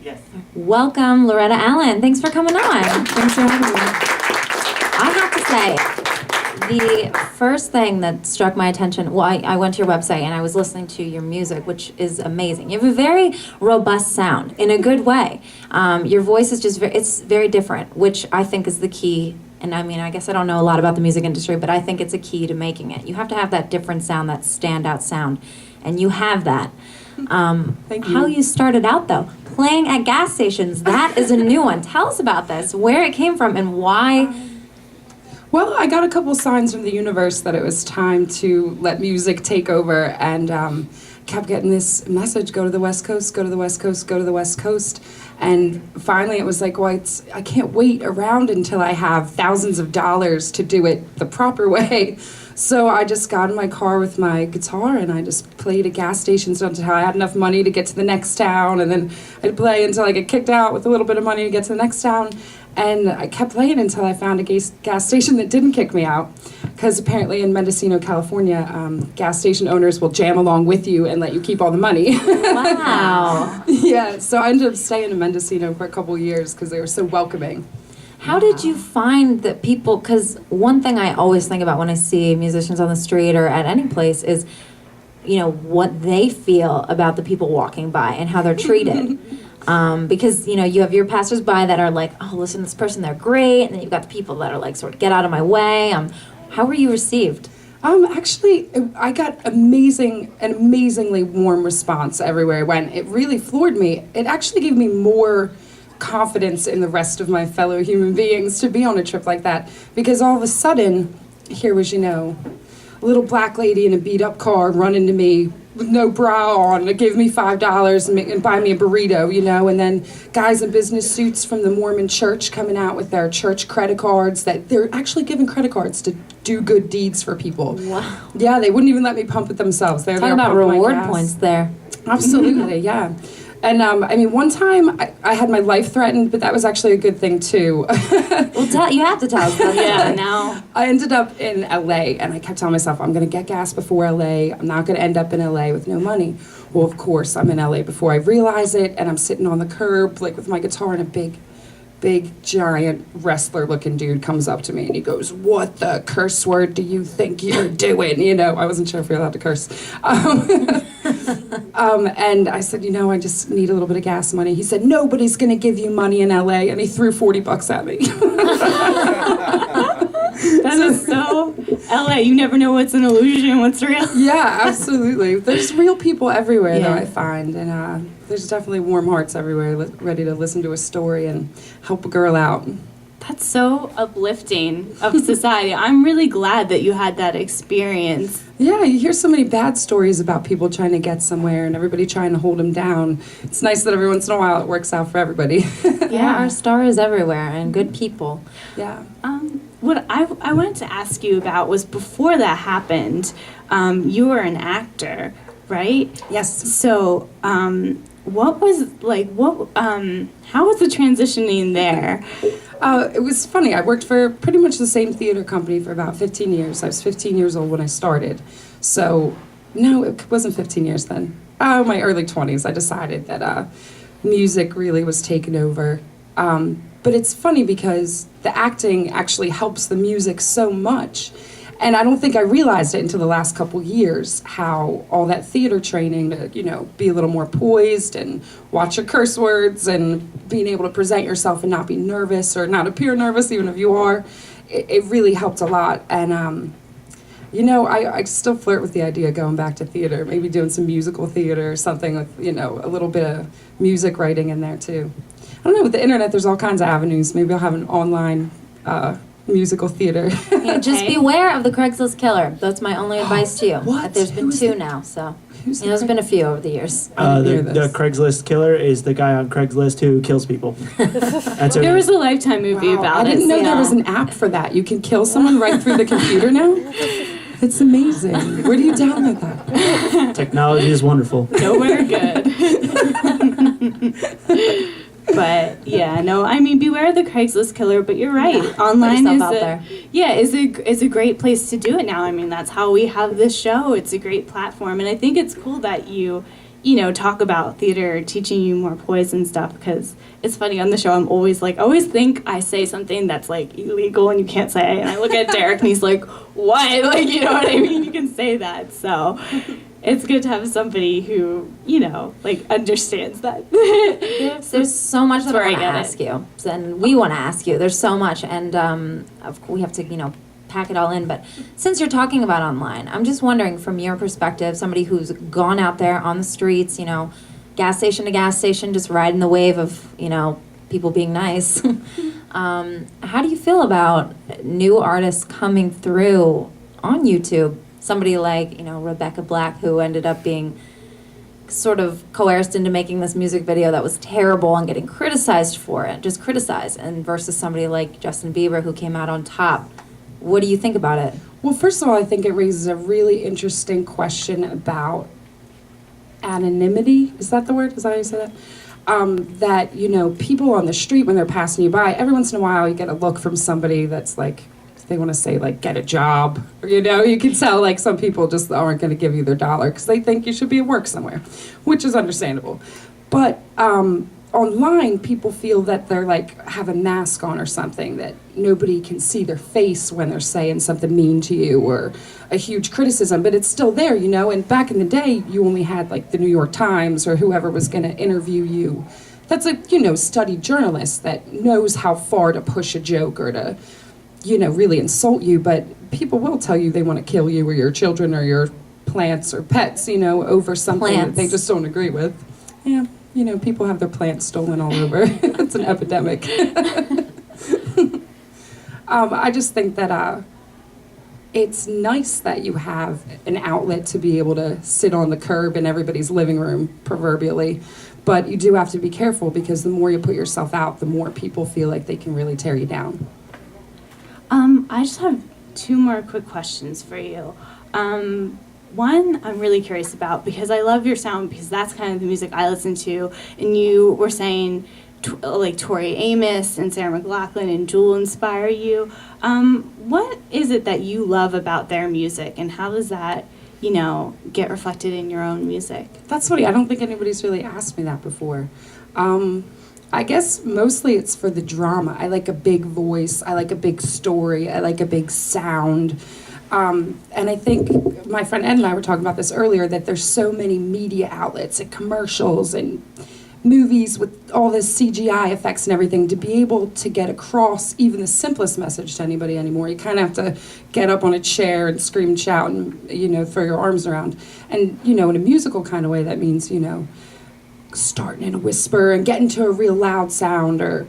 Yes. Welcome, Loretta Allen. Thanks for coming on. Thanks for having me. I have to say, the first thing that struck my attention, well, I went to your website and I was listening to your music, which is amazing. You have a very robust sound in a good way. Your voice is just, it's very different, which I think is the key. And I mean, I guess I don't know a lot about the music industry, but I think it's a key to making it. You have to have that different sound, that standout sound, and you have that. Thank you. How you started out, though, playing at gas stations, that is a new one. Tell us about this, where it came from, and why. Well, I got a couple signs from the universe that it was time to let music take over, and kept getting this message, go to the West Coast, go to the West Coast, go to the West Coast. And finally it was like, well, I can't wait around until I have thousands of dollars to do it the proper way. So I just got in my car with my guitar and I just played at gas stations until I had enough money to get to the next town, and then I'd play until I get kicked out with a little bit of money to get to the next town. And I kept playing until I found a gas station that didn't kick me out, because apparently in Mendocino, California, gas station owners will jam along with you and let you keep all the money. Wow. Yeah, so I ended up staying in Mendocino for a couple of years because they were so welcoming. How did you find that people, because one thing I always think about when I see musicians on the street or at any place is, you know, what they feel about the people walking by and how they're treated. Because, you know, you have your passersby that are like, oh, listen to this person, they're great. And then you've got the people that are like, sort of, get out of my way. How were you received? Actually, I got an amazingly warm response everywhere I went. It really floored me. It actually gave me more confidence in the rest of my fellow human beings to be on a trip like that, because all of a sudden, here was, you know, a little black lady in a beat-up car running to me with no bra on, and gave me $5 and buy me a burrito, you know, and then guys in business suits from the Mormon church coming out with their church credit cards, that they're actually giving credit cards to do good deeds for people. Wow. Yeah, they wouldn't even let me pump it themselves. Talk about reward points there. Absolutely, yeah. And I mean, one time I had my life threatened, but that was actually a good thing too. Well, you have to tell us that. Yeah, now. I ended up in LA, and I kept telling myself, I'm going to get gas before LA. I'm not going to end up in LA with no money. Well, of course, I'm in LA before I realize it, and I'm sitting on the curb, like with my guitar, and a big, giant wrestler-looking dude comes up to me, and he goes, "What the curse word do you think you're doing?" You know, I wasn't sure if we were allowed to curse. And I said, you know, I just need a little bit of gas money. He said, nobody's going to give you money in LA, and he threw $40 at me. That is so LA. You never know what's an illusion, what's real. Yeah, absolutely. There's real people everywhere, though, I find. And there's definitely warm hearts everywhere ready to listen to a story and help a girl out. That's so uplifting of society. I'm really glad that you had that experience. Yeah, you hear so many bad stories about people trying to get somewhere and everybody trying to hold them down. It's nice that every once in a while it works out for everybody. Yeah, our star is everywhere and good people. Yeah. What I wanted to ask you about was, before that happened, you were an actor, right? Yes. So, how was the transitioning there? It was funny. I worked for pretty much the same theater company for about 15 years. I was 15 years old when I started. So, no, it wasn't 15 years then. My early 20s, I decided that music really was taken over. But it's funny because the acting actually helps the music so much. And I don't think I realized it until the last couple years, how all that theater training to, you know, be a little more poised and watch your curse words and being able to present yourself and not be nervous or not appear nervous, even if you are, it really helped a lot. And, you know, I still flirt with the idea of going back to theater, maybe doing some musical theater or something with, you know, a little bit of music writing in there too. I don't know, with the internet, there's all kinds of avenues. Maybe I'll have an online musical theater. Yeah, just beware of the Craigslist killer. That's my only advice to you. What? There's been two now, so there's been a few over the years. The Craigslist killer is the guy on Craigslist who kills people. There was a Lifetime movie about it. I didn't know there was an app for that. You can kill someone right through the computer now? It's amazing. Where do you download that? Technology is wonderful. Nowhere good. But yeah, no, I mean, beware of the Craigslist killer. But you're right, online is a great place to do it now. I mean, that's how we have this show. It's a great platform, and I think it's cool that you talk about theater, teaching you more poise and stuff, because it's funny on the show, I'm always like, I always think I say something that's like illegal and you can't say, and I look at Derek and he's like, what? Like, you know what I mean? You can say that. So it's good to have somebody who, like understands that. There's so much that I want to get ask you, and we want to ask you. There's so much, and we have to, pack it all in. But since you're talking about online, I'm just wondering, from your perspective, somebody who's gone out there on the streets, gas station to gas station, just riding the wave of, people being nice. How do you feel about new artists coming through on YouTube? Somebody like, Rebecca Black, who ended up being sort of coerced into making this music video that was terrible and getting criticized for it, just criticized, and versus somebody like Justin Bieber, who came out on top. What do you think about it? Well, first of all, I think it raises a really interesting question about anonymity. Is that the word? Is that how you say that? That, people on the street, when they're passing you by, every once in a while you get a look from somebody that's like, they want to say, like, get a job. Or, you can tell, like, some people just aren't going to give you their dollar because they think you should be at work somewhere, which is understandable. But online, people feel that they're, like, have a mask on or something, that nobody can see their face when they're saying something mean to you or a huge criticism, but it's still there, And back in the day, you only had, like, the New York Times or whoever was going to interview you. That's a, studied journalist that knows how far to push a joke or to, really insult you, but people will tell you they want to kill you or your children or your plants or pets, over something that they just don't agree with. Yeah. People have their plants stolen all over. It's an epidemic. I just think that it's nice that you have an outlet to be able to sit on the curb in everybody's living room, proverbially. But you do have to be careful, because the more you put yourself out, the more people feel like they can really tear you down. I just have two more quick questions for you. One, I'm really curious about, because I love your sound, because that's kind of the music I listen to, and you were saying like Tori Amos and Sarah McLachlan and Jewel inspire you. What is it that you love about their music, and how does that, get reflected in your own music? That's funny. I don't think anybody's really asked me that before. I guess mostly it's for the drama. I like a big voice. I like a big story. I like a big sound. And I think my friend Ed and I were talking about this earlier, that there's so many media outlets and commercials and movies with all this CGI effects and everything, to be able to get across even the simplest message to anybody anymore. You kind of have to get up on a chair and scream and shout and, throw your arms around. And, in a musical kind of way, that means, starting in a whisper and getting to a real loud sound, or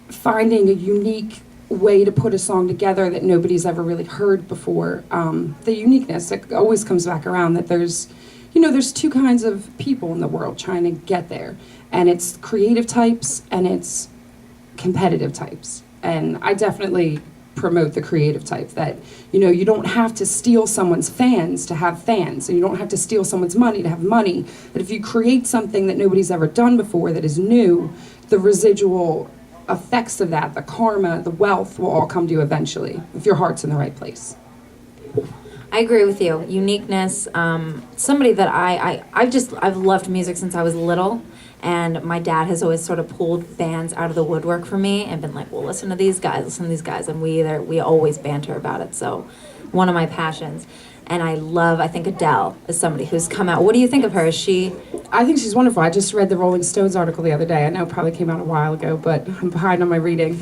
finding a unique way to put a song together that nobody's ever really heard before. The uniqueness, it always comes back around that there's two kinds of people in the world trying to get there, and it's creative types and it's competitive types. And I definitely promote the creative type, that you don't have to steal someone's fans to have fans, and you don't have to steal someone's money to have money. That if you create something that nobody's ever done before, that is new, the residual effects of that, the karma, the wealth, will all come to you eventually, if your heart's in the right place. I agree with you. Uniqueness. Somebody that I've loved music since I was little, and my dad has always sort of pulled bands out of the woodwork for me and been like, well, listen to these guys, and we always banter about it. So one of my passions. And I think Adele is somebody who's come out. What do you think of her? Is she? I think she's wonderful. I just read the Rolling Stones article the other day. I know it probably came out a while ago, but I'm behind on my reading.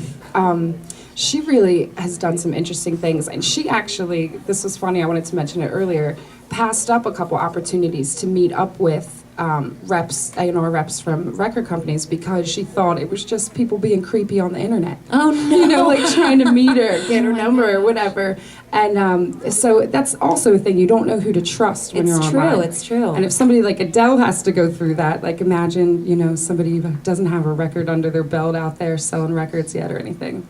She really has done some interesting things. And she actually, this was funny, I wanted to mention it earlier, passed up a couple opportunities to meet up with reps, A&R reps from record companies, because she thought it was just people being creepy on the internet. Oh, no. Like trying to meet her, get her number or whatever. And so that's also a thing. You don't know who to trust when you're online. It's true. And if somebody like Adele has to go through that, like imagine, somebody who doesn't have a record under their belt out there selling records yet or anything.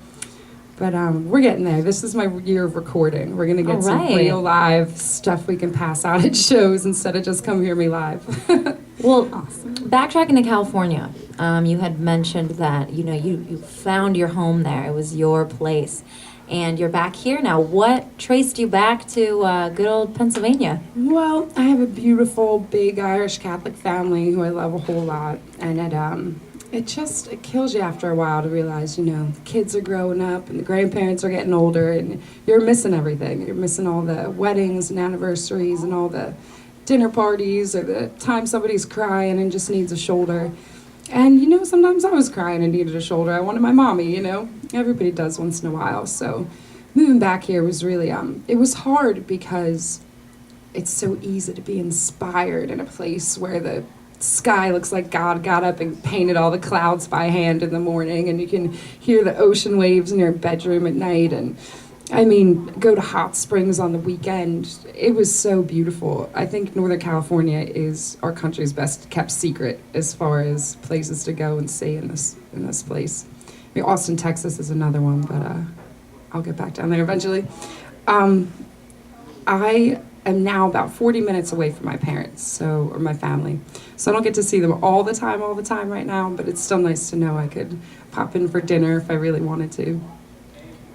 But we're getting there. This is my year of recording. We're going to get some real live stuff we can pass out at shows instead of just come hear me live. Well, awesome. Backtracking to California, you had mentioned that, you found your home there. It was your place. and you're back here now. What traced you back to good old Pennsylvania? Well, I have a beautiful, big Irish Catholic family who I love a whole lot, and it kills you after a while to realize, the kids are growing up and the grandparents are getting older, and you're missing everything. You're missing all the weddings and anniversaries and all the dinner parties or the time somebody's crying and just needs a shoulder. And, sometimes I was crying and needed a shoulder. I wanted my mommy, Everybody does once in a while. So moving back here was really, it was hard because it's so easy to be inspired in a place where the sky looks like God got up and painted all the clouds by hand in the morning, and you can hear the ocean waves in your bedroom at night, and go to hot springs on the weekend. It was so beautiful. I think Northern California is our country's best kept secret as far as places to go and see in this place. Austin, Texas is another one, but I'll get back down there eventually. I am now about 40 minutes away from my parents, or my family. So I don't get to see them all the time right now, but it's still nice to know I could pop in for dinner if I really wanted to.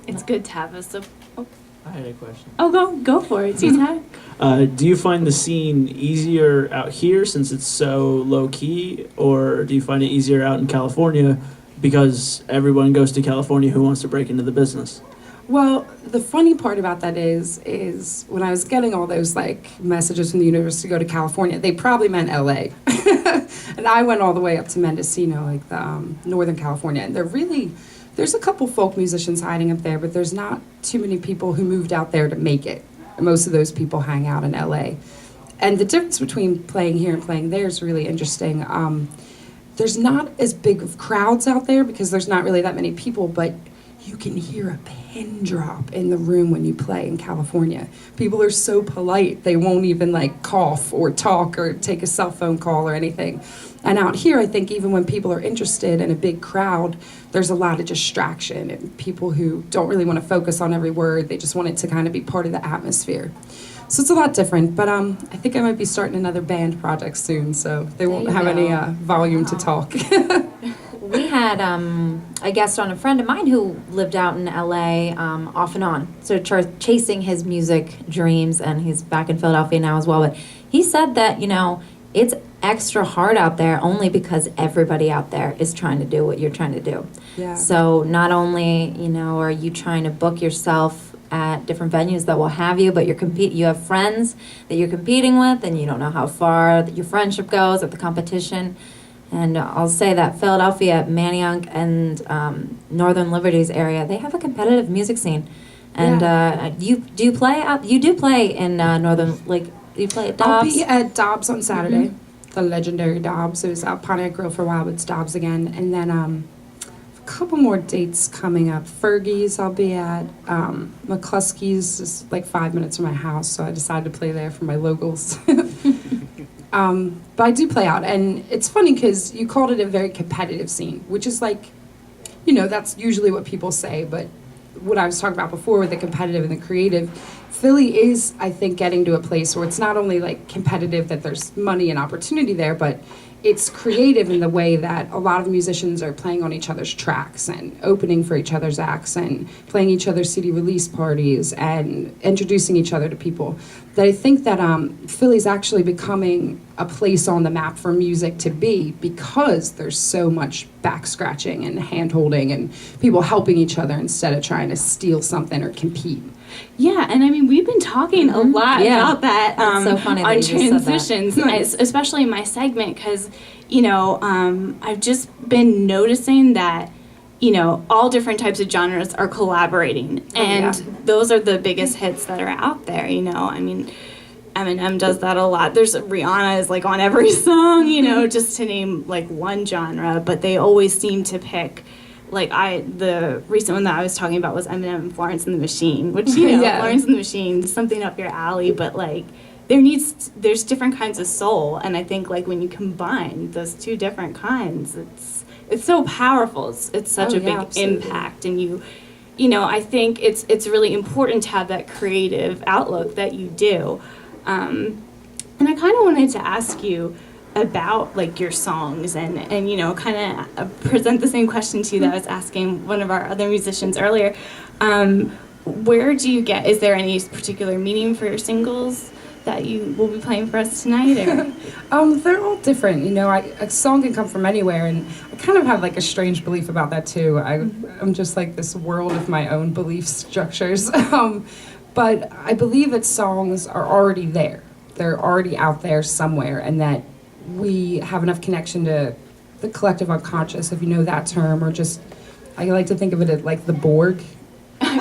It's good to have us. I had a question. Oh, go for it, Tita. Do you find the scene easier out here since it's so low key, or do you find it easier out in California because everyone goes to California who wants to break into the business? Well, the funny part about that is when I was getting all those messages from the universe to go to California, they probably meant LA. And I went all the way up to Mendocino, Northern California, and there's a couple folk musicians hiding up there, but there's not too many people who moved out there to make it. Most of those people hang out in LA. And the difference between playing here and playing there is really interesting. There's not as big of crowds out there because there's not really that many people, but you can hear a pin drop in the room when you play in California. People are so polite, they won't even cough or talk or take a cell phone call or anything. And out here, I think even when people are interested in a big crowd, there's a lot of distraction and people who don't really want to focus on every word. They just want it to kind of be part of the atmosphere. So it's a lot different, but I think I might be starting another band project soon, so they won't have any volume to talk. We had a guest on, a friend of mine who lived out in LA off and on, so chasing his music dreams, and he's back in Philadelphia now as well. But he said that, it's extra hard out there only because everybody out there is trying to do what you're trying to do. Yeah. So not only, are you trying to book yourself at different venues that will have you, but you have friends that you're competing with, and you don't know how far your friendship goes at the competition. And I'll say that Philadelphia, Manayunk, and Northern Liberties area, they have a competitive music scene. And you do play in Northern, you play at Dobbs? I'll be at Dobbs on Saturday, the legendary Dobbs. It was out Pontiac Grill for a while, but it's Dobbs again. And then a couple more dates coming up. Fergie's I'll be at. McCluskey's is 5 minutes from my house, so I decided to play there for my locals. But I do play out, and it's funny because you called it a very competitive scene, which is that's usually what people say, but what I was talking about before with the competitive and the creative, Philly is, I think, getting to a place where it's not only competitive that there's money and opportunity there, but it's creative in the way that a lot of musicians are playing on each other's tracks and opening for each other's acts and playing each other's CD release parties and introducing each other to people. That I think that Philly's actually becoming a place on the map for music to be because there's so much back scratching and hand holding and people helping each other instead of trying to steal something or compete. Yeah, and we've been talking a lot about that so funny that on you just said that. transitions, especially in my segment, because, I've just been noticing that, all different types of genres are collaborating, and those are the biggest hits that are out there, Eminem does that a lot. Rihanna is on every song, just to name one genre, but they always seem to pick. The recent one that I was talking about was Eminem and Florence and the Machine, which, Florence and the Machine, something up your alley, but there's different kinds of soul, and I think when you combine those two different kinds, it's so powerful. It's such a big impact, and I think it's really important to have that creative outlook that you do. And I kind of wanted to ask you about your songs and kind of present the same question to you that I was asking one of our other musicians earlier. where do you get, is there any particular meaning for your singles that you will be playing for us tonight? Or? They're all different. You know, a song can come from anywhere, and I kind of have like a strange belief about that too. I'm just like this world of my own belief structures. But I believe that songs are already there. They're already out there somewhere, and that we have enough connection to the collective unconscious, if you know that term, or just, I like to think of it as like the Borg.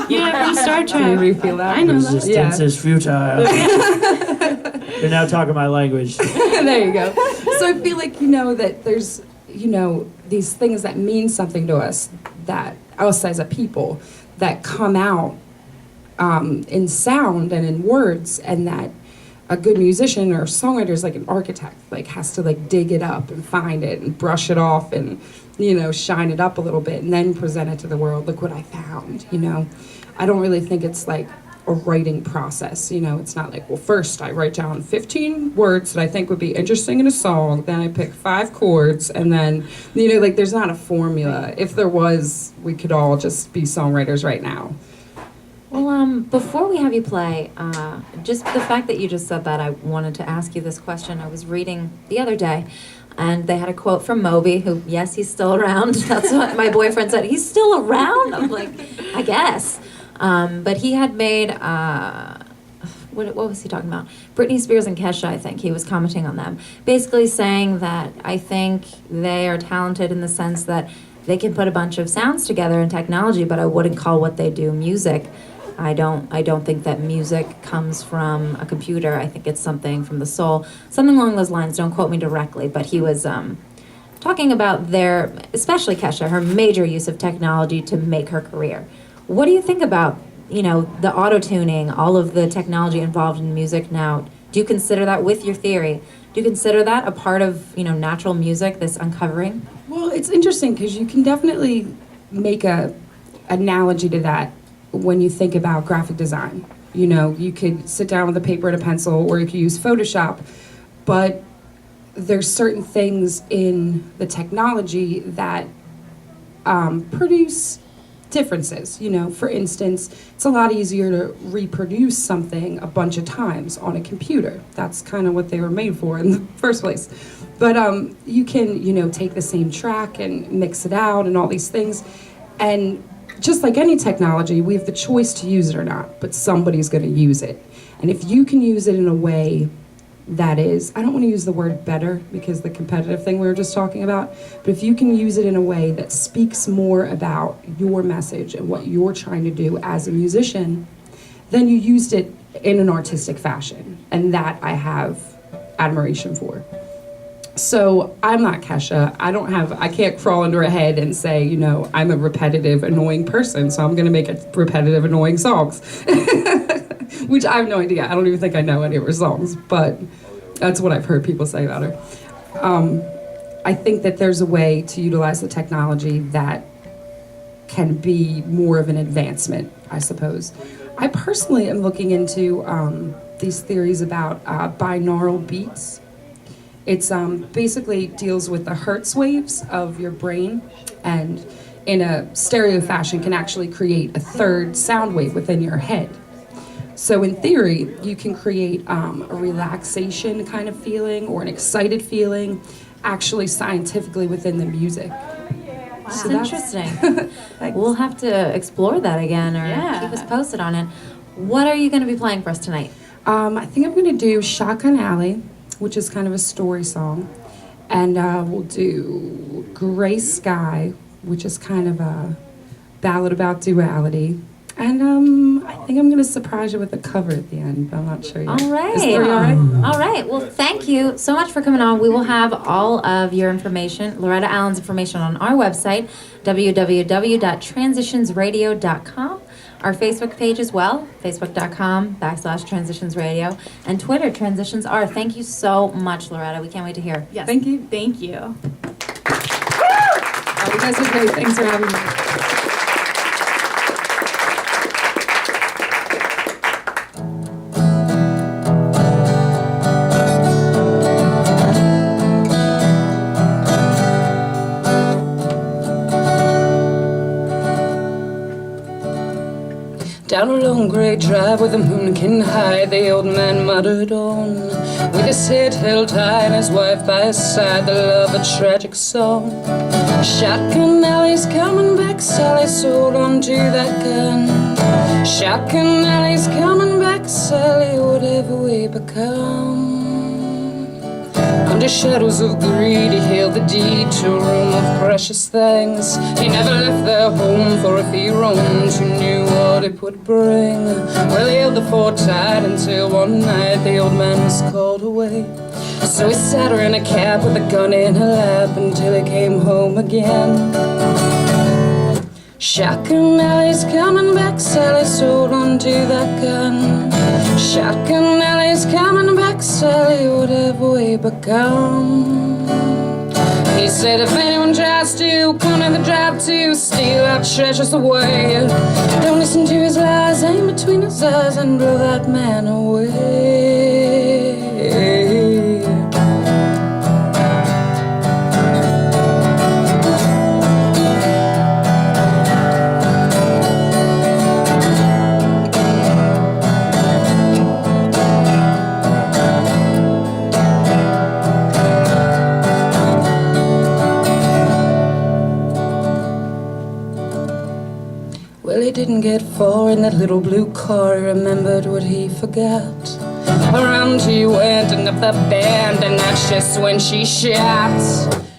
Yeah, from Star Trek. Do you feel that? I know that. Resistance is futile. You're now talking my language. There you go. So I feel like, you know, that there's, you know, these things that mean something to us, that us as a people, that come out in sound and in words, and that a good musician or songwriter is like an architect, like has to like dig it up and find it and brush it off and, you know, shine it up a little bit and then present it to the world. Look what I found, you know. I don't really think it's like a writing process, you know. It's not like, well, first I write down 15 words that I think would be interesting in a song, then I pick 5 chords, and then, you know, like there's not a formula. If there was, we could all just be songwriters right now. Well, before we have you play, just the fact that you just said that, I wanted to ask you this question. I was reading the other day, and they had a quote from Moby, who, yes, he's still around. That's what my boyfriend said. He's still around? I'm like, I guess. But he had made, what was he talking about? Britney Spears and Kesha, I think. He was commenting on them. Basically saying that I think they are talented in the sense that they can put a bunch of sounds together in technology, but I wouldn't call what they do music. I don't think that music comes from a computer. I think it's something from the soul. Something along those lines. Don't quote me directly, but he was talking about their, especially Kesha, her major use of technology to make her career. What do you think about, you know, the auto-tuning, all of the technology involved in music now? Do you consider that, with your theory, do you consider that a part of, you know, natural music, this uncovering? Well, it's interesting because you can definitely make a analogy to that when you think about graphic design. You know, you could sit down with a paper and a pencil, or you could use Photoshop, but there's certain things in the technology that produce differences. You know, for instance, it's a lot easier to reproduce something a bunch of times on a computer. That's kind of what they were made for in the first place. But you can, you know, take the same track and mix it out and all these things. And just like any technology, we have the choice to use it or not, but somebody's going to use it. And if you can use it in a way that is, I don't want to use the word better because the competitive thing we were just talking about, but if you can use it in a way that speaks more about your message and what you're trying to do as a musician, then you used it in an artistic fashion. And that I have admiration for. So I'm not Kesha. I can't crawl into her head and say, you know, I'm a repetitive, annoying person, so I'm going to make repetitive, annoying songs. Which I have no idea. I don't even think I know any of her songs, but that's what I've heard people say about her. I think that there's a way to utilize the technology that can be more of an advancement, I suppose. I personally am looking into these theories about binaural beats. It's basically deals with the hertz waves of your brain, and in a stereo fashion can actually create a third sound wave within your head. So in theory, you can create a relaxation kind of feeling or an excited feeling, actually scientifically within the music. Wow. So That's interesting. We'll have to explore that again, or keep us posted on it. What are you going to be playing for us tonight? I think I'm going to do Shotgun Alley, which is kind of a story song. And we'll do Gray Sky, which is kind of a ballad about duality. And I think I'm going to surprise you with a cover at the end, but I'm not sure yet. All right. Is 3 all right? All right. Well, thank you so much for coming on. We will have all of your information, Loretta Allen's information, on our website, www.transitionsradio.com. Our Facebook page as well, facebook.com/transitionsradio, and Twitter, transitionsr. Thank you so much, Loretta. We can't wait to hear. Yes. Thank you. Thank you. Oh, you guys are great. Thanks for having me. Down a long grey drive where the moon can hide, the old man muttered on, with his head held high and his wife by his side, the love a tragic song. Shotgun Alley's coming back, Sally, sold on to that gun. Shotgun Alley's coming back, Sally, whatever we become. Under shadows of greed, he hailed the deed to a room of precious things. He never left their home, for if he roamed, who knew what it would bring? Well, he held the fort tight until one night the old man was called away. So he sat her in a cab with a gun in her lap until he came home again. Shotgun Alley's coming back, Sally, sold on to that gun. Shotgun Alley's coming back, Sally, whatever we become. He said if anyone tries to come in the drive to steal our treasures away, don't listen to his lies, aim between his eyes and blow that man away. Well, he didn't get far in that little blue car. He remembered what he forgot. Around he went and up the bend, and that's just when she shot.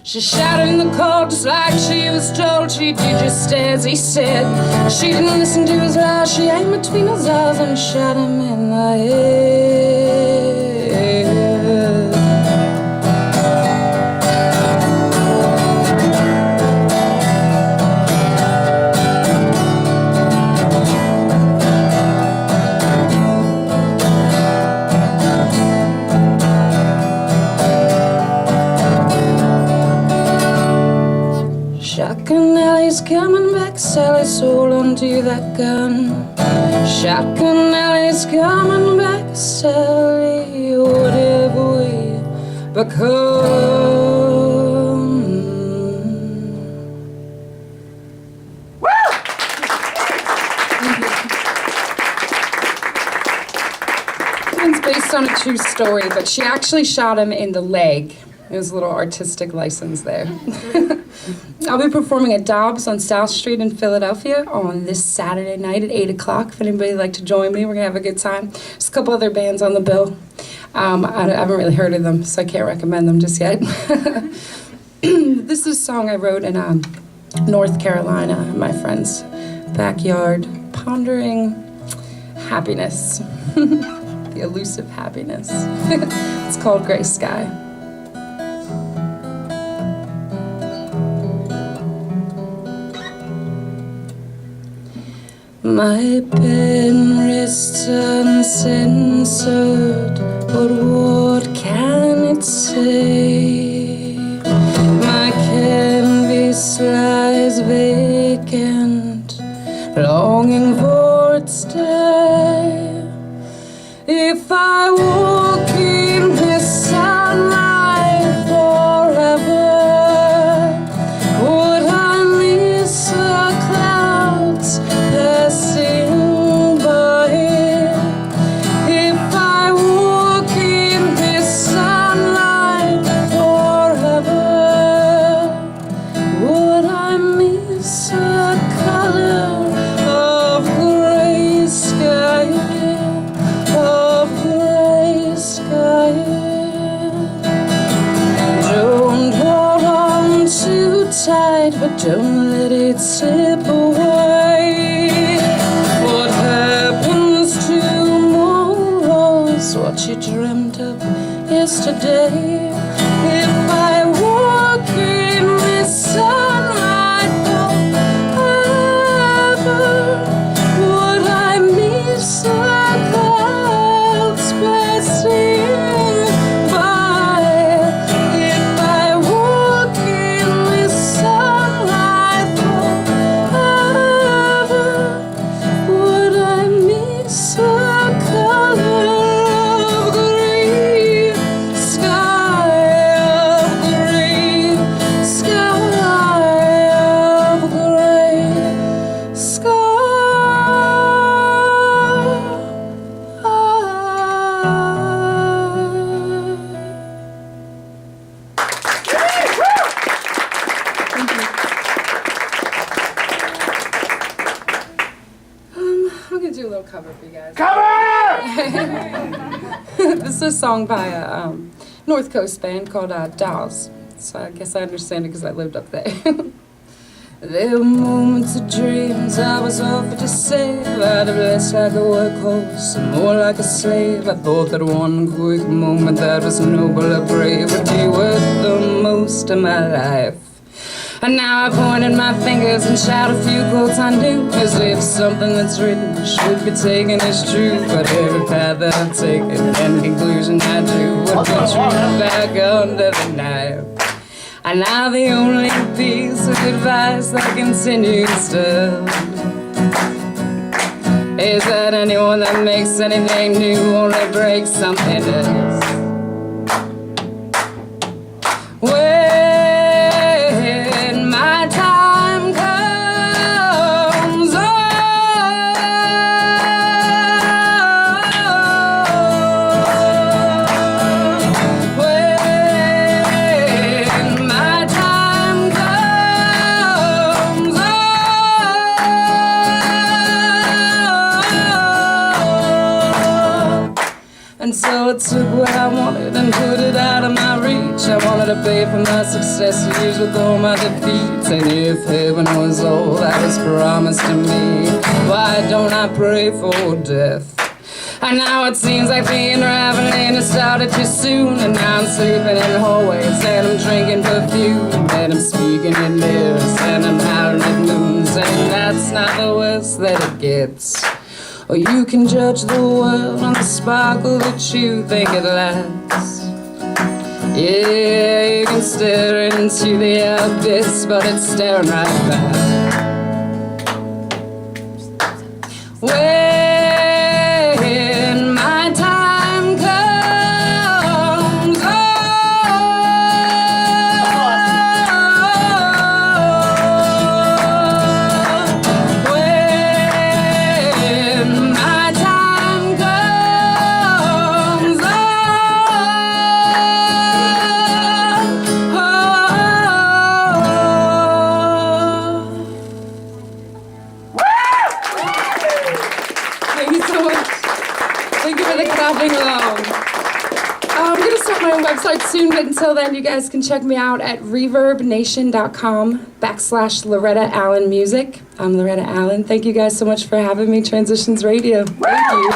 She shot in the car just like she was told she'd do, just as he said. She didn't listen to his lies, she aimed between his eyes and shot him in the head. Shotgun Alley's coming back, Sally, sold onto that gun. Shotgun Alley's coming back, Sally, whatever we become. It's based on a true story, but she actually shot him in the leg. It was a little artistic license there. I'll be performing at Dobbs on South Street in Philadelphia on this Saturday night at 8 o'clock. If anybody would like to join me, we're going to have a good time. There's a couple other bands on the bill. I haven't really heard of them, so I can't recommend them just yet. This is a song I wrote in North Carolina, in my friend's backyard, pondering happiness, the elusive happiness. It's called Gray Sky. My pen rests uncensored, but what can it say? My canvas lies vacant, longing for its day. If I walk in the sunlight forever, would I miss the clouds passing by? If I walk in the sunlight forever, would I miss the color of gray sky? Of gray sky. Don't hold on too tight, but don't let it slip away. What happens tomorrow is what you dreamt of yesterday. If I walk in the sunlight forever, would I miss the clouds passing by? If I walk in the sunlight forever, would I miss the color of green sky? cover for you guys. Cover! This is a song by a North Coast band called Dolls. So I guess I understand it because I lived up there. There were moments of dreams I was offered to save. I'd have less like a workhorse and more like a slave. I thought that one quick moment that was noble or brave would be worth the most of my life. And now I point at my fingers and shout a few quotes I knew, as if something that's written should be taken as true. But every path that I've taken and conclusion I drew would be true back under the knife. And now the only piece of advice that continues still is that anyone that makes anything new only breaks something else. When my time comes, when my time comes, and so I took what I wanted and put it out of my reach. I wanted to pay for my success years with all my defeats. And if heaven was all that was promised to me, why don't I pray for death? And now it seems like the unraveling has started too soon. And now I'm sleeping in hallways and I'm drinking perfume, and I'm speaking in mirrors and I'm howling at moons. And that's not the worst that it gets. Or you can judge the world on the sparkle that you think it lacks. Yeah, you can stare into the abyss, but it's staring right back. When my time comes, when my time comes, thank you so much. Thank you for the clapping along. I'm going to start my own website soon, but until then, you guys can check me out at reverbnation.com/Loretta Allen Music. I'm Loretta Allen. Thank you guys so much for having me, Transitions Radio. Thank you.